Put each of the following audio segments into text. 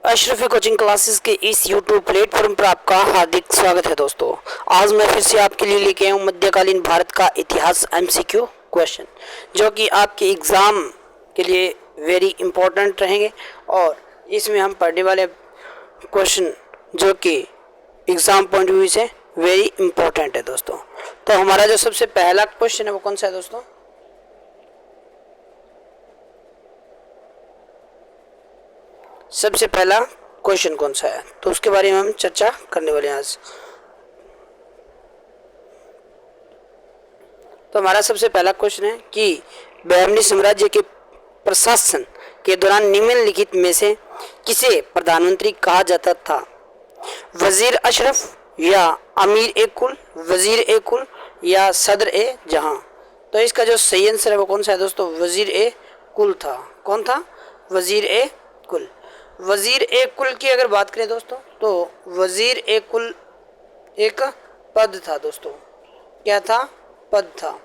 Ashrafi coaching classes के इस YouTube platform पर आपका हार्दिक स्वागत है दोस्तों। आज मैं फिर से आपके लिए लेके आया हूँ मध्यकालीन भारत का इतिहास एमसीक्यू क्वेश्चन, जो कि आपके एग्ज़ाम के लिए वेरी इंपॉर्टेंट रहेंगे। और इसमें हम पढ़ने वाले क्वेश्चन जो कि एग्ज़ाम पॉइंट ऑफ व्यू से वेरी इंपॉर्टेंट है दोस्तों। तो हमारा जो सबसे पहला क्वेश्चन है वो कौन सा है दोस्तों? सबसे पहला क्वेश्चन कौन सा है, तो उसके बारे में हम चर्चा करने वाले हैं आज। तो हमारा सबसे पहला क्वेश्चन है कि बहमनी साम्राज्य के प्रशासन के दौरान निम्नलिखित में से किसे प्रधानमंत्री कहा जाता था? वजीर अशरफ या अमीर ए कुल, वजीर ए कुल या सदर ए जहां। तो इसका जो सही आंसर है वो कौन सा है दोस्तों? वजीर ए कुल था। कौन था? वजीर ए कुल। वजीर ए कुल की अगर बात करें दोस्तों, तो वजीर ए कुल एक पद था दोस्तों। क्या था? पद था।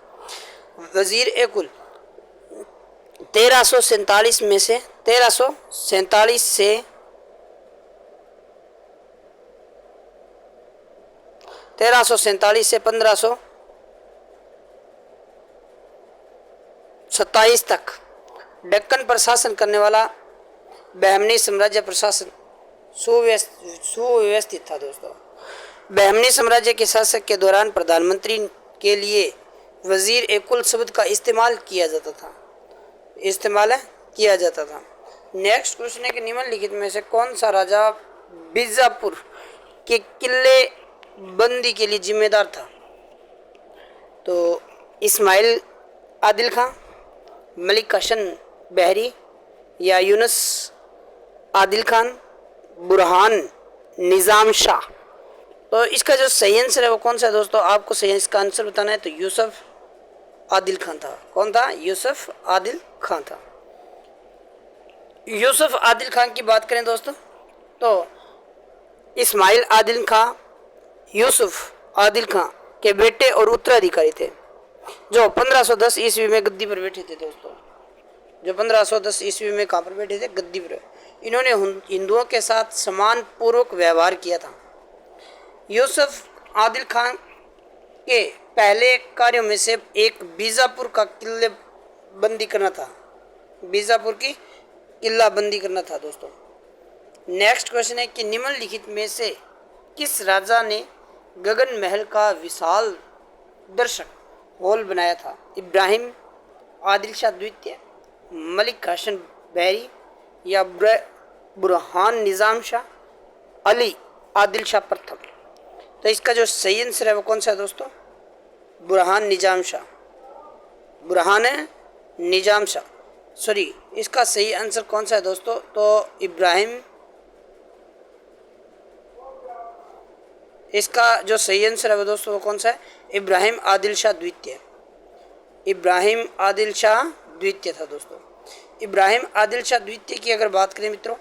वजीर ए कुल 1347 में से 1347 से 1527 तक दक्कन पर शासन करने वाला बहमनी साम्राज्य प्रशासन सुव्यवस्थित था दोस्तों। बहमनी साम्राज्य के शासक के दौरान प्रधानमंत्री के लिए वजीर ए कुल शब्द का इस्तेमाल किया जाता था। नेक्स्ट क्वेश्चन है कि निम्नलिखित में से कौन सा राजा बीजापुर के किले बंदी के लिए जिम्मेदार था? तो इस्माइल आदिल खां, मलिक हसन बहरी या यूनुस आदिल खान, बुरहान निज़ाम शाह। तो इसका जो सही आंसर है वो कौन सा है दोस्तों? आपको सही इसका आंसर बताना है। तो यूसुफ आदिल खान था। कौन था? यूसुफ आदिल खान था। यूसुफ आदिल खान की बात करें दोस्तों, तो इस्माइल आदिल खान यूसुफ आदिल खान के बेटे और उत्तराधिकारी थे, जो 1510 ईस्वी में गद्दी पर बैठे थे दोस्तों। जो 1510 ईस्वी में कहाँ पर बैठे थे? गद्दी पर। इन्होंने हिंदुओं के साथ सम्मान पूर्वक व्यवहार किया था। यूसुफ आदिल खान के पहले कार्यों में से एक बीजापुर का किले बंदी करना था। बीजापुर की किला बंदी करना था दोस्तों। नेक्स्ट क्वेश्चन है कि निम्नलिखित में से किस राजा ने गगन महल का विशाल दर्शक हॉल बनाया था? इब्राहिम आदिल शाह द्वितीय, मलिक हसन बहरी या बुरहान निज़ाम शाह, अली आदिल शाह प्रथम। तो इसका जो सही आंसर है वो कौन सा है दोस्तों? बुरहान निज़ाम शाह। बुरहान निज़ाम शाह, सॉरी, इसका सही आंसर कौन सा है दोस्तों? तो इसका जो सही आंसर है वो दोस्तों वो कौन सा है? इब्राहिम आदिल शाह द्वितीय। इब्राहिम आदिल शाह द्वितीय था दोस्तों। इब्राहिम आदिल शाह द्वितीय की अगर बात करें मित्रों,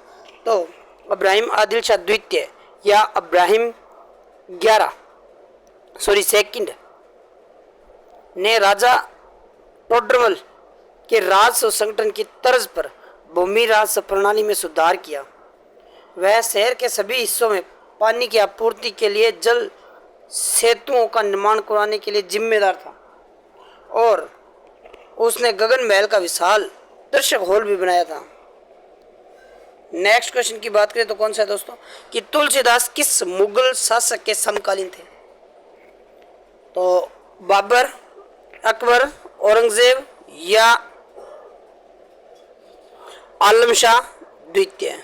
तो इब्राहिम आदिल शाह द्वितीय या इब्राहिम सेकंड ने राजा टोडरमल के राजस्व संगठन की तर्ज पर भूमि राजस्व प्रणाली में सुधार किया। वह शहर के सभी हिस्सों में पानी की आपूर्ति के लिए जल सेतुओं का निर्माण कराने के लिए जिम्मेदार था, और उसने गगन महल का विशाल दर्शक हॉल भी बनाया था। नेक्स्ट क्वेश्चन की बात करें तो कौन सा है दोस्तों? कि तुलसीदास किस मुगल शासक के समकालीन थे? तो बाबर, अकबर, औरंगजेब या आलम शाह द्वितीय।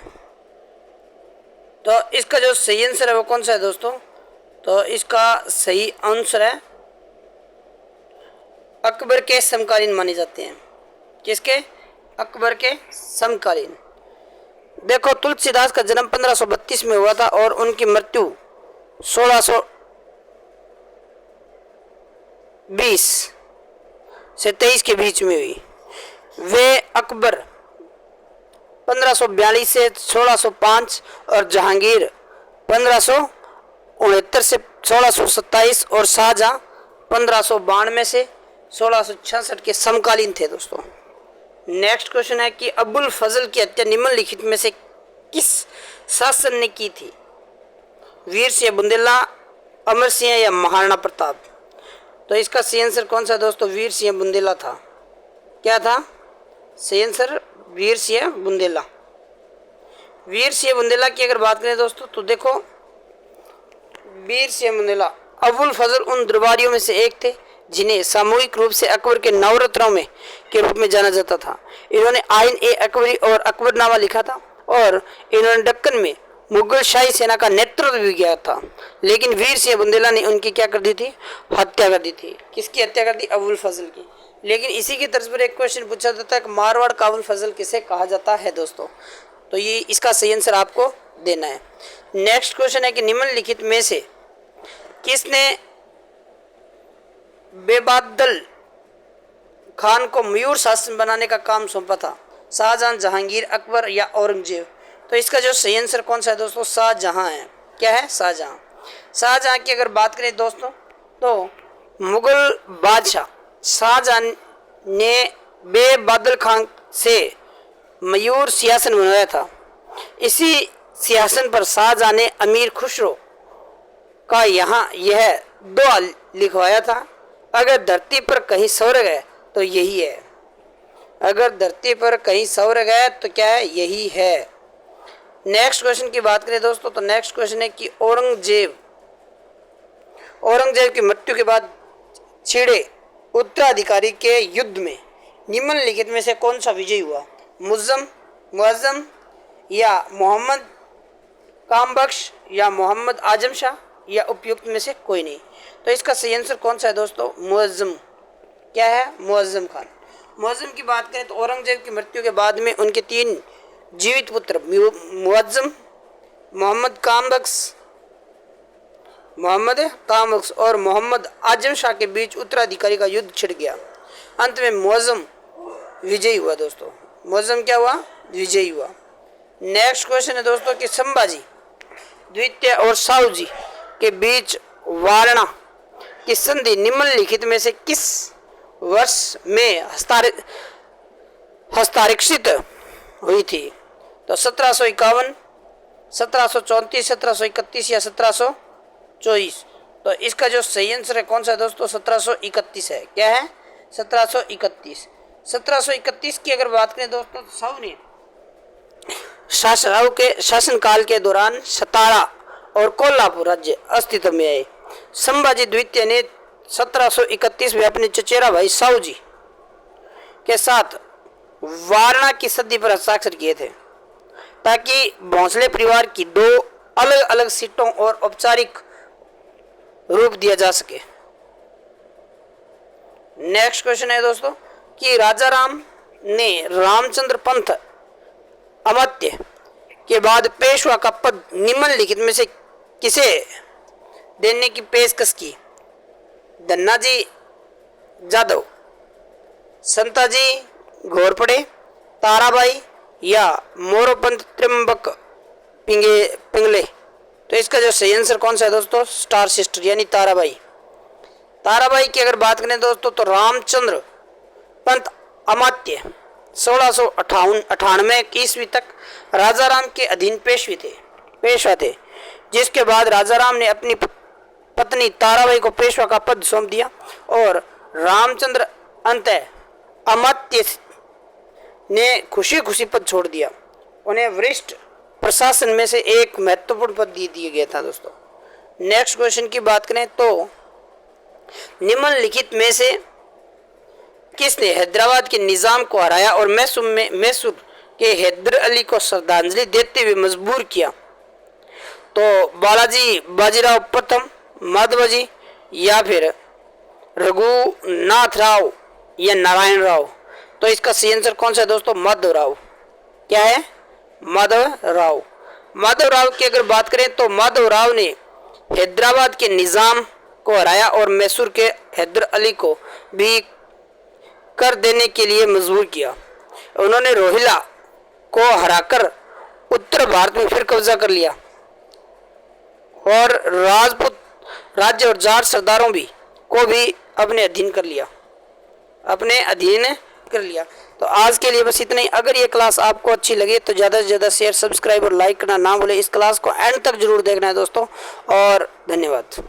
तो इसका जो सही आंसर है वो कौन सा है दोस्तों? तो इसका सही आंसर है अकबर के समकालीन माने जाते हैं। किसके? अकबर के समकालीन। देखो, तुलसीदास का जन्म 1532 में हुआ था और उनकी मृत्यु 1620 से 23 के बीच में हुई। वे अकबर 1542 से 1605 और जहांगीर 1569 से 1627 और शाहजहां 1592 से 1666 के समकालीन थे दोस्तों। नेक्स्ट क्वेश्चन है कि अबुल फजल की हत्या निम्नलिखित में से किस शासन ने की थी? वीर सिंह बुंदेला, अमर सिंह या महाराणा प्रताप? तो इसका सही आंसर कौन सा दोस्तों? वीर सिंह बुंदेला था। क्या था सही आंसर? वीर सिंह बुंदेला। वीर सिंह बुंदेला की अगर बात करें दोस्तों तो देखो, वीर सिंह बुंदेला अबुल फजल उन दरबारियों में से एक थे जिन्हें सामूहिक रूप से अकबर के नवरत्नों में के रूप में जाना जाता था। इन्होंने आइन ए अकबरी और अकबरनामा लिखा था और इन्होंने दक्कन में मुगल शाही सेना का नेतृत्व भी किया था। लेकिन वीर सिंह बुंदेला ने उनकी क्या कर दी थी? हत्या कर दी थी। किसकी हत्या कर दी? अबुल फजल की। लेकिन इसी की तर्ज पर एक क्वेश्चन पूछा जाता है कि मारवाड़ का अबुल फजल किसे कहा जाता है दोस्तों? तो ये इसका सही आंसर आपको देना है। नेक्स्ट क्वेश्चन है कि निम्नलिखित में से किसने बेबादल खान को मयूर शासन बनाने का काम सौंपा था? शाहजहां, जहांगीर, अकबर या औरंगजेब? तो इसका जो सही आंसर कौन सा है दोस्तों? शाहजहां है। क्या है? शाहजहां। शाहजहां की अगर बात करें दोस्तों तो मुगल बादशाह शाहजहां ने बेबादल खान से मयूर सिंहासन बनवाया था। इसी सिंहासन पर शाहजहां ने अमीर खुसरो का यहाँ यह दुआ लिखवाया था, अगर धरती पर कहीं स्वर्ग है तो यही है। अगर धरती पर कहीं स्वर्ग है तो क्या है? यही है। नेक्स्ट क्वेश्चन की बात करें दोस्तों तो नेक्स्ट क्वेश्चन है कि औरंगजेब की मृत्यु के बाद छिड़े उत्तराधिकारी के युद्ध में निम्नलिखित में से कौन सा विजयी हुआ? मुअज्जम या मोहम्मद कामबख्श या मोहम्मद आजम शाह या उपयुक्त में से कोई नहीं? तो इसका सही आंसर कौन सा है दोस्तों? मुअज्जम। क्या है? मुअज्जम खान। मुअज्जम की बात करें तो औरंगजेब की मृत्यु के बाद में उनके 3 जीवित पुत्र मुअज्जम, मोहम्मद कामबख्श और मोहम्मद आजम शाह के बीच उत्तराधिकारी का युद्ध छिड़ गया। अंत में मुअज्जम विजयी हुआ दोस्तों। मुअज्जम क्या हुआ? विजयी हुआ। नेक्स्ट क्वेश्चन है दोस्तों कि संभाजी द्वितीय और शाहू जी के बीच वारणा की संधि निम्नलिखित में से किस वर्ष में हस्ताक्षरित हुई थी? तो 1751, 1734, 1731 या 1724? तो इसका जो सही आंसर है कौन सा है दोस्तों? 1731 है। क्या है? 1731। 1731 की अगर बात करें दोस्तों तो शाहू ने शाहू के शासनकाल के दौरान सतारा और कोल्हापुर राज्य अस्तित्व में आए। संभाजी द्वितीय ने 1731 में अपने चचेरा भाई शाहू जी के साथ वारणा की संधि पर हस्ताक्षर किए थे ताकि भोंसले परिवार की 2 अलग अलग सीटों और औपचारिक रूप दिया जा सके। नेक्स्ट क्वेश्चन है दोस्तों कि राजा राम ने रामचंद्र पंत अमात्य के बाद पेशवा का पद निम्नलिखित में से किसे देने की पेशकश की? धन्नाजी जाधव, संताजी घोरपड़े, ताराबाई या मोरोपंत त्र्यंबक पिंगले? तो इसका जो सही आंसर कौन सा है दोस्तों? स्टार सिस्टर यानी ताराबाई। ताराबाई की अगर बात करें दोस्तों तो रामचंद्र पंत अमात्य 1698 ईस्वी तक राजा राम के अधीन पेशवा थे, जिसके बाद राजा राम ने अपनी पत्नी ताराबाई को पेशवा का पद सौंप दिया और रामचंद्र अंत अमात्य ने खुशी खुशी पद छोड़ दिया। उन्हें वरिष्ठ प्रशासन में से एक महत्वपूर्ण पद दिया गया था दोस्तों। नेक्स्ट क्वेश्चन की बात करें तो निम्नलिखित में से किसने हैदराबाद के निजाम को हराया और मैसूर के हैदर अली को श्रद्धांजलि देते हुए मजबूर किया? तो बालाजी बाजीराव प्रथम, माधवजी या फिर रघुनाथ राव या नारायण राव? तो इसका सही आंसर कौन सा है दोस्तों? माधव राव। क्या है? माधव राव। माधव राव की अगर बात करें तो माधव राव ने हैदराबाद के निजाम को हराया और मैसूर के हैदर अली को भी कर देने के लिए मजबूर किया। उन्होंने रोहिला को हराकर उत्तर भारत में फिर कब्जा कर लिया और राजपूत राज्य और जाट सरदारों को भी अपने अधीन कर लिया। तो आज के लिए बस इतना ही। अगर ये क्लास आपको अच्छी लगी तो ज़्यादा से ज़्यादा शेयर, सब्सक्राइब और लाइक करना ना भूलें। इस क्लास को एंड तक जरूर देखना है दोस्तों, और धन्यवाद।